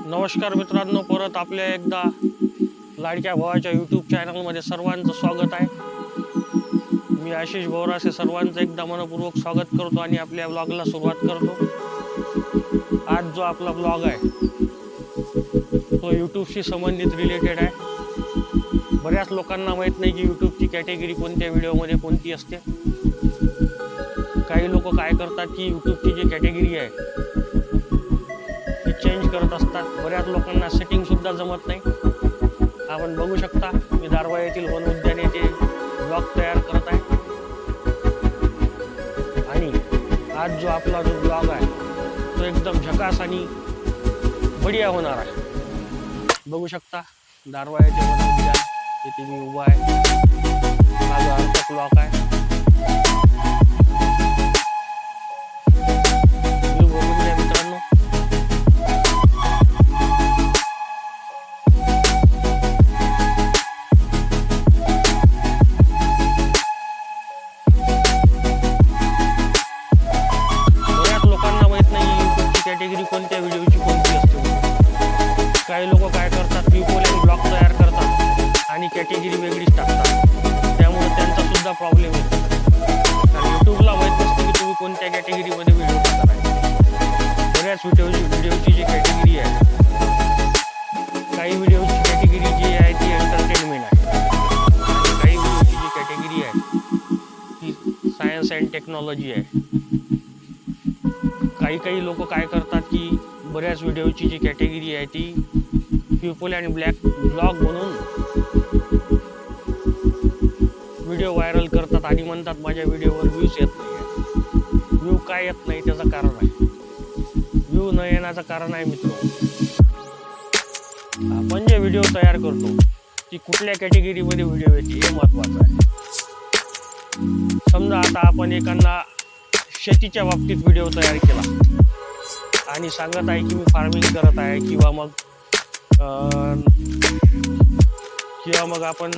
नमस्कार मित्रांनो, परत आपल्या एकदा लाडक्या भावाच्या यूट्यूब चॅनलमध्ये सर्वांचं स्वागत आहे. मी आशिष बोरासे सर्वांचं एकदा मनपूर्वक स्वागत करतो आणि आपल्या ब्लॉगला सुरुवात करतो. आज जो आपला ब्लॉग आहे तो यूट्यूबशी संबंधित रिलेटेड आहे. बऱ्याच लोकांना माहीत नाही की यूट्यूबची कॅटेगरी कोणत्या व्हिडिओमध्ये कोणती असते. काही लोक काय करतात की यूट्यूबची जी कॅटेगरी आहे चेंज करत असतात. बऱ्याच लोकांना सेटिंग सुद्धा जमत नाही. आपण बघू शकता मी दारवा येथील वन उद्यान येथे ब्लॉग तयार करत आहे आणि आज जो आपला जो ब्लॉग आहे तो एकदम झकास आणि बढिया होणार आहे. बघू शकता दारवा येथे वन उद्यान येथे मी उभा आहे. हा जो आमचा ब्लॉग आहे मित्रांनो. कॅटेगरी कोणत्या व्हिडिओची कोणती असते. काही लोक काय करतात पिपल आणि ब्लॉग तयार करतात आणि कॅटेगरी वेगळीच टाकतात. त्यामुळे त्यांचा सुद्धा प्रॉब्लेम येतो. कारण यूट्यूबला माहीत नसते की तुम्ही कोणत्या कॅटेगरीमध्ये व्हिडिओ टाकत आहे. बऱ्याच व्हिडिओची जी कॅटेगरी आहे, काही व्हिडिओची कॅटेगरी जी आहे ती एंटरटेनमेंट आहे आणि काही व्हिडिओची जी कॅटेगरी आहे ती सायन्स अँड टेक्नॉलॉजी आहे. काही लोक काय करतात की बऱ्याच व्हिडिओची जी कॅटेगरी आहे ती पीपल अँड ब्लॉग म्हणून व्हिडिओ व्हायरल करतात आणि म्हणतात माझ्या व्हिडिओवर व्ह्यूज येत नाही. व्ह्यू काय येत नाही त्याचं कारण आहे. व्ह्यू न येण्याचं कारण आहे मित्र, आपण जे व्हिडिओ तयार करतो ती कुठल्या कॅटेगरीमध्ये व्हिडिओ येते हे महत्वाचं आहे. समजा आता आपण एखादा शेतीच्या बाबतीत व्हिडिओ तयार केला आणि सांगत आहे की मी फार्मिंग करत आहे किंवा मग आपण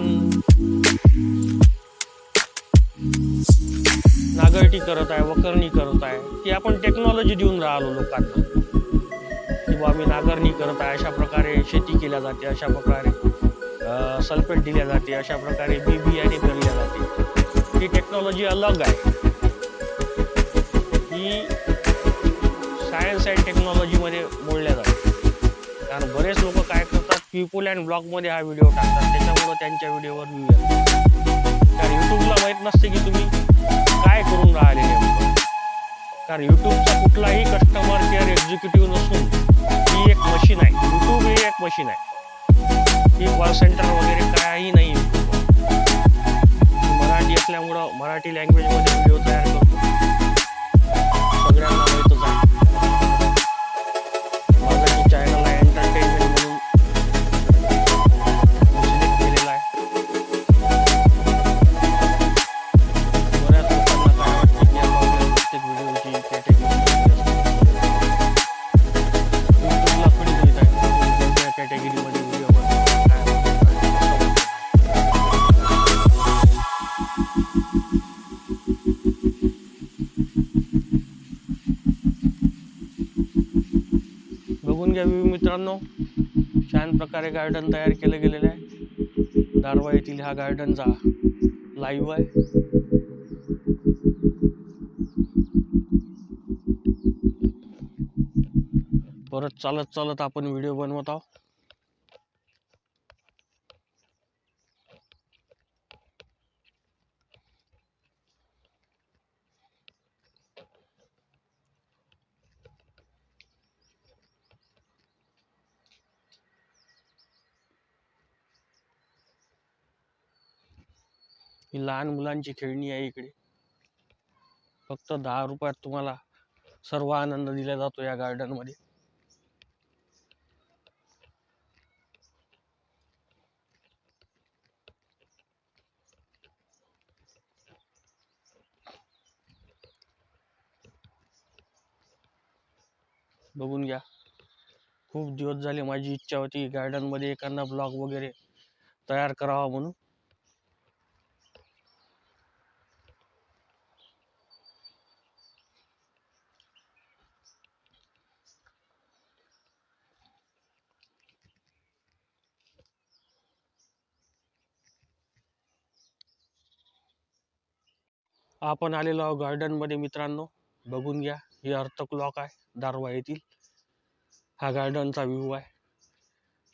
नांगरटी करत आहे, वखरणी करत आहे, ती आपण टेक्नॉलॉजी देऊन राहिलो लोकांना किंवा आम्ही नांगरणी करत आहे, अशा प्रकारे शेती केल्या जाते, अशा प्रकारे सल्फेट दिल्या जाते, अशा प्रकारे बियाणे पेरल्या जाते. ही टेक्नॉलॉजी अलग आहे. ही सायन्स अँड टेक्नॉलॉजीमध्ये मोडल्या जाते. कारण बरेच लोक काय करतात पीपल अँड ब्लॉगमध्ये हा व्हिडिओ टाकतात, त्याच्यामुळं त्यांच्या व्हिडिओवर व्ह्यू येतात. कारण यूट्यूबला माहीत नसते की तुम्ही काय करून राहिले नेमकं. कारण यूट्यूबचा कुठलाही कस्टमर केअर एक्झिक्युटिव्ह नसून ही एक मशीन आहे. यूट्यूब ही एक मशीन आहे, ही कॉल सेंटर वगैरे काही नाही. मराठी असल्यामुळं मराठी लँग्वेजमध्ये व्हिडिओ तयार करतो. सगळ्यांना माहीतच आहे माझं की चॅनल आहे एंटरटेनमेंट म्हणून सिलेक्ट केलेला आहे. बऱ्याच लोकांना काय वाटतं की आपल्या प्रत्येक व्हिडिओची कॅटेगरी यूट्यूबला थोडी माहीत आहे कोणत्या कॅटेगरीमध्ये व्हिडिओ बघून घ्या मित्रांनो. छान प्रकारे गार्डन तयार केलं गेलेलं आहे. दारवा येथील हा गार्डनचा लाईव्ह आहे. परत चालत आपण व्हिडिओ बनवत आहोत. ही लहान मुलांची खेळणी आहे. इकडे फक्त 10 रुपयात तुम्हाला सर्व आनंद दिला जातो या गार्डन मध्ये. बघून घ्या. खूप दिवस झाले माझी इच्छा होती गार्डन मध्ये एखादा ब्लॉग वगैरे तयार करावा म्हणून. आपण आलेलो आहोत गार्डनमध्ये मित्रांनो. बघून घ्या, हे अर्थक लॉक आहे दारव्हा येथील. हा गार्डनचा व्ह्यू आहे.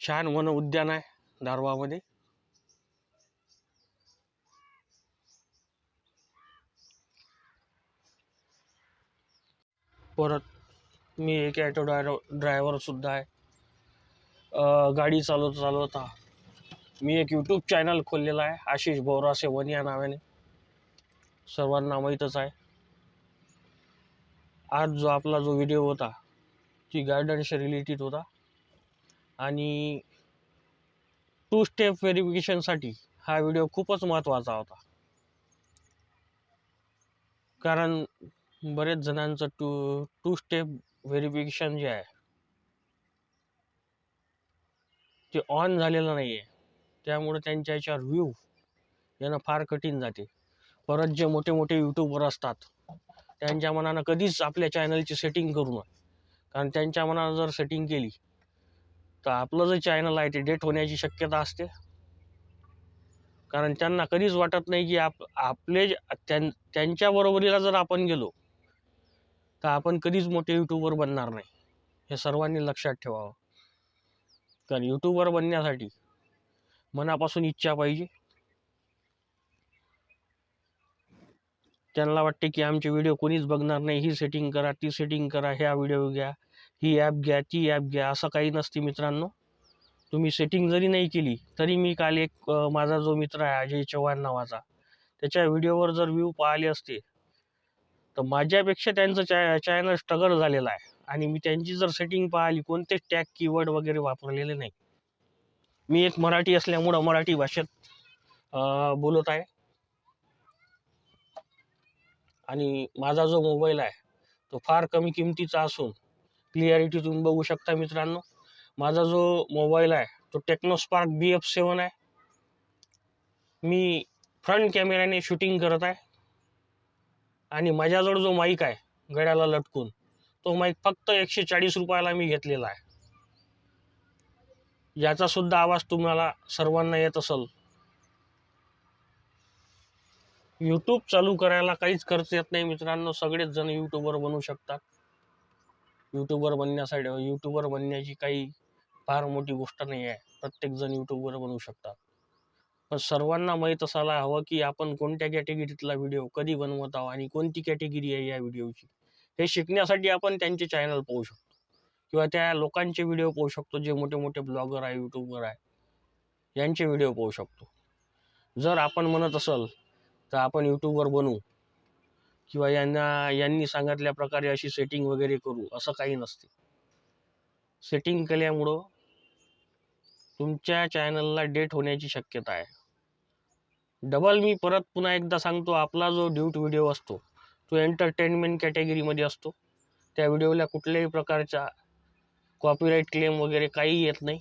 छान वन उद्यान आहे दारव्हामध्ये. परत मी एक ॲटो ड्रायव्हर सुद्धा आहे. गाडी चालवता मी एक यूट्यूब चॅनल खोललेला आहे, आशिष बोरासे वन या नावाने. सर्वांना माहीतच आहे. आज जो आपला जो व्हिडिओ होता ती गार्डनशी रिलेटेड होता आणि 2 स्टेप व्हेरिफिकेशनसाठी हा व्हिडिओ खूपच महत्त्वाचा होता. कारण बरेच जणांचं टू स्टेप व्हेरिफिकेशन जे आहे ते ऑन झालेलं नाही आहे. त्यामुळे त्यांच्या याच्यावर व्ह्यू येणं फार कठीण जाते. परत जे मोठे मोठे यूट्यूबर असतात त्यांच्या मनानं कधीच आपल्या चॅनलची सेटिंग करू नये. कारण त्यांच्या मनानं जर सेटिंग केली तर आपलं जे चॅनल आहे ते डेट होण्याची शक्यता असते. कारण त्यांना कधीच वाटत नाही की आपले त्यांच्या बरोबरीला जर आपण गेलो तर आपण कधीच मोठे यूट्यूबर बनणार नाही. हे सर्वांनी लक्षात ठेवावं. कारण यूट्यूबर बनण्यासाठी मनापासून इच्छा पाहिजे. त्यांना वाटते की आमचे व्हिडिओ कोणीच बघणार नाही, ही सेटिंग करा, ती सेटिंग करा, ह्या व्हिडिओ घ्या, ही ॲप घ्या, ती ॲप घ्या. असं काही नसते मित्रांनो. तुम्ही सेटिंग जरी नाही केली तरी मी काल एक माझा जो मित्र आहे अजय चव्हाण नावाचा, त्याच्या व्हिडिओवर जर व्ह्यू पाहिले असते तर माझ्यापेक्षा त्यांचं चॅनल स्ट्रगल झालेलं आहे. आणि मी त्यांची जर सेटिंग पाहिली, कोणतेच टॅग कीवर्ड वगैरे वापरलेले नाही. मी एक मराठी असल्यामुळं मराठी भाषेत बोलत आहे. आणि माझा जो मोबाईल आहे तो फार कमी किमतीचा असून क्लिअरिटी तुम्ही बघू शकता मित्रांनो. माझा जो मोबाईल आहे तो टेक्नोस्पार्क BF7 आहे. मी फ्रंट कॅमेऱ्याने शूटिंग करत आहे. आणि माझ्याजवळ जो माईक आहे गळ्याला लटकून, तो माईक फक्त 140 रुपयाला मी घेतलेला आहे. याचा सुद्धा आवाज तुम्हाला सर्वांना येत असेल. यूट्यूब चालू करायला काहीच खर्च येत नाही मित्रांनो. सगळेच जण यूट्यूबर बनू शकतात. यूट्यूबर बनण्याची काही फार मोठी गोष्ट नाही आहे. प्रत्येक जण यूट्यूबर बनवू शकतात. पण सर्वांना माहीत असायला हवं की आपण कोणत्या कॅटेगरीतला व्हिडिओ कधी बनवत आहोत आणि कोणती कॅटेगरी आहे या व्हिडिओची. हे शिकण्यासाठी आपण त्यांचे चॅनल पाहू शकतो किंवा त्या लोकांचे व्हिडिओ पाहू शकतो जे मोठे मोठे ब्लॉगर आहे, यूट्यूबर आहे, यांचे व्हिडिओ पाहू शकतो. जर आपण म्हणत असेल तर आपण यूट्यूबर बनू किंवा यांनी सांगितल्या प्रकारे अशी सेटिंग वगैरे करू, असं काही नसते. सेटिंग केल्यामुळं तुमच्या चॅनलला डेट होण्याची शक्यता आहे. डबल मी परत पुन्हा एकदा सांगतो, आपला जो ड्यूट व्हिडिओ असतो तो एंटरटेनमेंट कॅटेगरीमध्ये असतो. त्या व्हिडिओला कुठल्याही प्रकारचा कॉपीराईट क्लेम वगैरे काही येत नाही.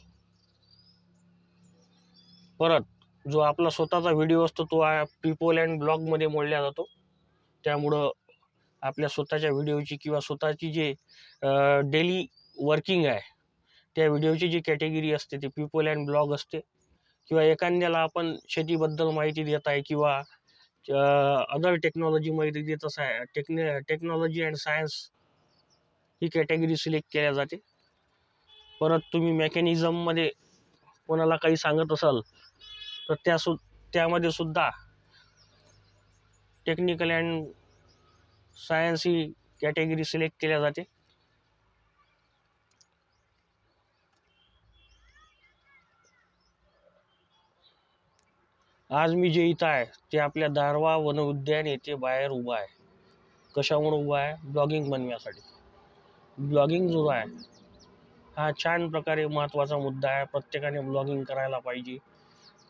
परत जो आपला स्वतःचा व्हिडिओ असतो तो पीपल अँड ब्लॉगमध्ये मोडला जातो. त्यामुळं आपल्या स्वतःच्या व्हिडिओची किंवा स्वतःची जे डेली वर्किंग आहे त्या व्हिडिओची जी कॅटेगरी असते ती पीपल अँड ब्लॉग असते. किंवा एखाद्याला आपण शेतीबद्दल माहिती देत आहे किंवा अदर टेक्नॉलॉजी माहिती देत आहे, technology and science he category select केल्या जाते. परत तुम्ही मेकॅनिझममध्ये कोणाला काही सांगत असाल तर त्यामध्ये सुद्धा technical and science he category select केल्या जाते. आज मी जे इथं आहे ते आपल्या दारव्हा वन उद्यान येथे बाहेर उभा आहे. कशामुळे उभा आहे? ब्लॉगिंग बनवण्यासाठी. ब्लॉगिंग जो आहे हा छान प्रकारे महत्त्वाचा मुद्दा आहे. प्रत्येकाने ब्लॉगिंग करायला पाहिजे.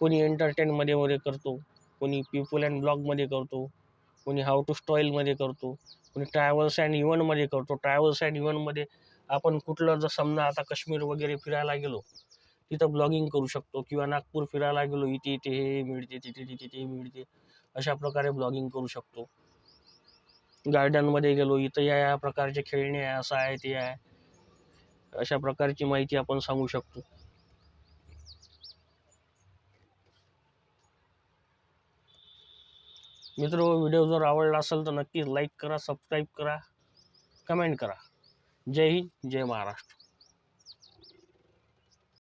कोणी एंटरटेनमध्ये करतो, कोणी पीपल अँड ब्लॉगमध्ये करतो, कोणी हाऊ टू स्टाईलमध्ये करतो, कोणी ट्रॅव्हल्स अँड इव्हेंटमध्ये करतो. ट्रॅव्हल्स अँड इव्हेंटमध्ये आपण कुठलं जर समजा आता काश्मीर वगैरे फिरायला गेलो तिथं ब्लॉगिंग करू शकतो. किंवा नागपूर फिरायला गेलो, इथे इथे हे मिळते, तिथे तिथे ते मिळते, अशा प्रकारे ब्लॉगिंग करू शकतो. गार्डनमध्ये गेलो, इथं या प्रकारचे खेळणे आहे, असं आहे, ते आहे, अशा प्रकारची माहिती आपण सांगू शकतो. मित्र, व्हिडिओ जर आवडला असेल तर नक्कीच लाईक करा, सबस्क्राईब करा, कमेंट करा. जय हिंद, जय महाराष्ट्र.